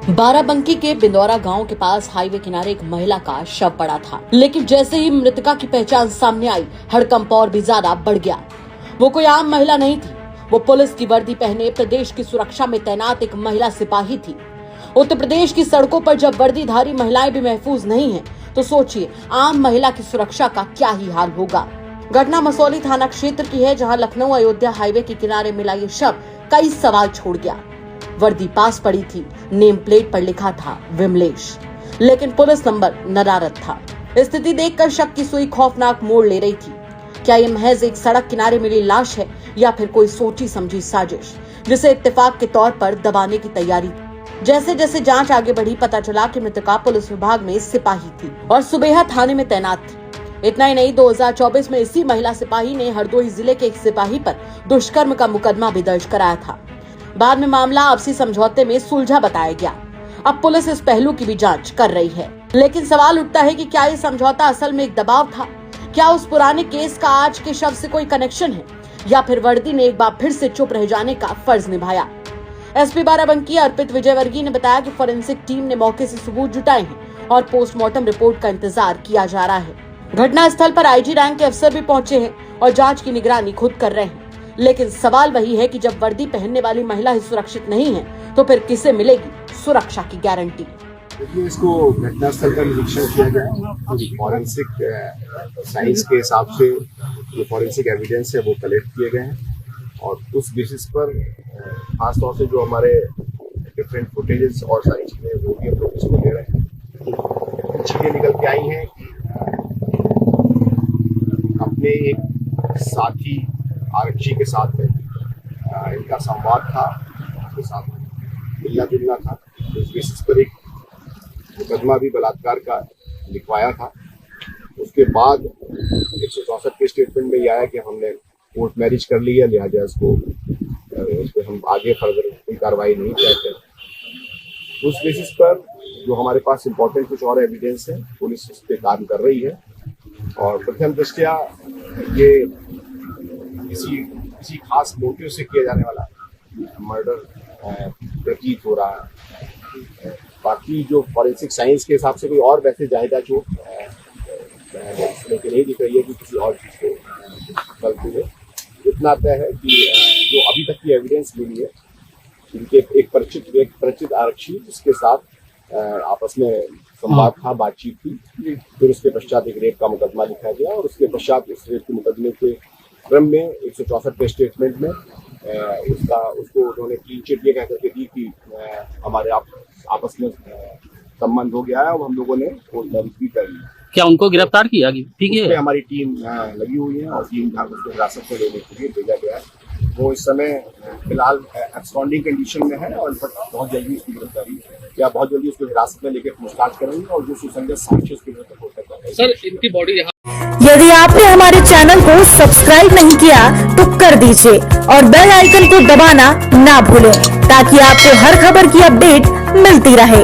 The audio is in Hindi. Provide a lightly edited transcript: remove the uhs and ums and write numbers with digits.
बाराबंकी के बिंदौरा गांव के पास हाईवे किनारे एक महिला का शव पड़ा था, लेकिन जैसे ही मृतका की पहचान सामने आई, हड़कंप और भी ज्यादा बढ़ गया। वो कोई आम महिला नहीं थी, वो पुलिस की वर्दी पहने प्रदेश की सुरक्षा में तैनात एक महिला सिपाही थी। उत्तर प्रदेश की सड़कों पर जब वर्दीधारी महिलाएं भी महफूज नहीं हैं, तो सोचिए आम महिला की सुरक्षा का क्या ही हाल होगा। घटना मसौली थाना क्षेत्र की है, जहां लखनऊ अयोध्या हाईवे के किनारे मिला ये शव कई सवाल छोड़ गया। वर्दी पास पड़ी थी, नेम प्लेट पर लिखा था विमलेश, लेकिन पुलिस नंबर नदारद था। स्थिति देखकर शक की सुई खौफनाक मोड़ ले रही थी। क्या ये महज एक सड़क किनारे मिली लाश है या फिर कोई सोची समझी साजिश, जिसे इत्तेफाक के तौर पर दबाने की तैयारी थी। जैसे जैसे जांच आगे बढ़ी, पता चला कि मृतका पुलिस विभाग में सिपाही थी और सुबेहा थाने में तैनात थी। इतना ही नहीं, 2024 में इसी महिला सिपाही ने हरदोई जिले के एक सिपाही पर दुष्कर्म का मुकदमा भी दर्ज कराया था। बाद में मामला आपसी समझौते में सुलझा बताया गया। अब पुलिस इस पहलू की भी जांच कर रही है, लेकिन सवाल उठता है कि क्या ये समझौता असल में एक दबाव था? क्या उस पुराने केस का आज के शव से कोई कनेक्शन है, या फिर वर्दी ने एक बार फिर से चुप रह जाने का फर्ज निभाया? एसपी बाराबंकी अर्पित विजयवर्गीय ने बताया कि फोरेंसिक टीम ने मौके से सबूत जुटाए हैं और पोस्टमार्टम रिपोर्ट का इंतजार किया जा रहा है। घटना स्थल पर आईजी रैंक के अफसर भी पहुंचे हैं और जांच की निगरानी खुद कर रहे हैं। लेकिन सवाल वही है कि जब वर्दी पहनने वाली महिला ही सुरक्षित नहीं है, तो फिर किसे मिलेगी सुरक्षा की गारंटी? देखिए, इसको घटनास्थल का निरीक्षण किया गया। फॉरेंसिक साइंस के हिसाब से जो फॉरेंसिक एविडेंस है वो कलेक्ट किए गए हैं और उस बेसिस पर खासतौर से जो हमारे डिफरेंट फुटेजेस और सारी चीजें वो भी हम लोग इसको ले रहे हैं। चीजें निकल के आई हैं कि अपने एक साथी आरक्षी के साथ में इनका संवाद था, उसके साथ मिलना जुलना था। उस बेसिस पर एक मुकदमा भी बलात्कार का लिखवाया था। उसके बाद 164 के स्टेटमेंट में यह आया कि हमने कोर्ट मैरिज कर ली है, लिहाजा उस पर हम आगे फर्दर कोई कार्रवाई नहीं करते। उस बेसिस पर जो हमारे पास इम्पोर्टेंट कुछ और एविडेंस है, पुलिस इस पर काम कर रही है और प्रथम दृष्टया ये किसी खास मोटिव से किया जाने वाला मर्डर प्रतीत हो रहा है। बाकी जो फॉरेंसिक साइंस के हिसाब से कोई और वैसे जायदा चोट लेकिन नहीं दिख रही है कि किसी और चीज को गलती है। इतना तय है कि जो अभी तक की एविडेंस मिली है, इनके एक परिचित आरक्षी जिसके साथ आपस में संवाद था, बातचीत थी। फिर उसके पश्चात एक रेप का मुकदमा लिखा गया और उसके पश्चात इस रेप के मुकदमे के क्रम में 164 के स्टेटमेंट में उसको उन्होंने क्लीन चिट ये कहकर के दी कि हमारे आपस में संबंध हो गया है और हम लोगों ने कोर्ट मैरिज भी कर ली। क्या उनको गिरफ्तार किया? ठीक है, हमारी टीम लगी हुई है और टीम उसको हिरासत में लेने के लिए भेजा गया है। वो इस समय फिलहाल एब्सकॉन्डिंग कंडीशन में है और बहुत जल्दी उसकी गिरफ्तारी या बहुत जल्दी उसको हिरासत में लेकर पूछताछ करेंगे और जो सुसंगत साक्ष्य उसके विरुद्ध हो सकता है। सर, इनकी बॉडी यदि आपने हमारे चैनल को सब्सक्राइब नहीं किया तो कर दीजिए और बेल आइकन को दबाना ना भूलें, ताकि आपको हर खबर की अपडेट मिलती रहे।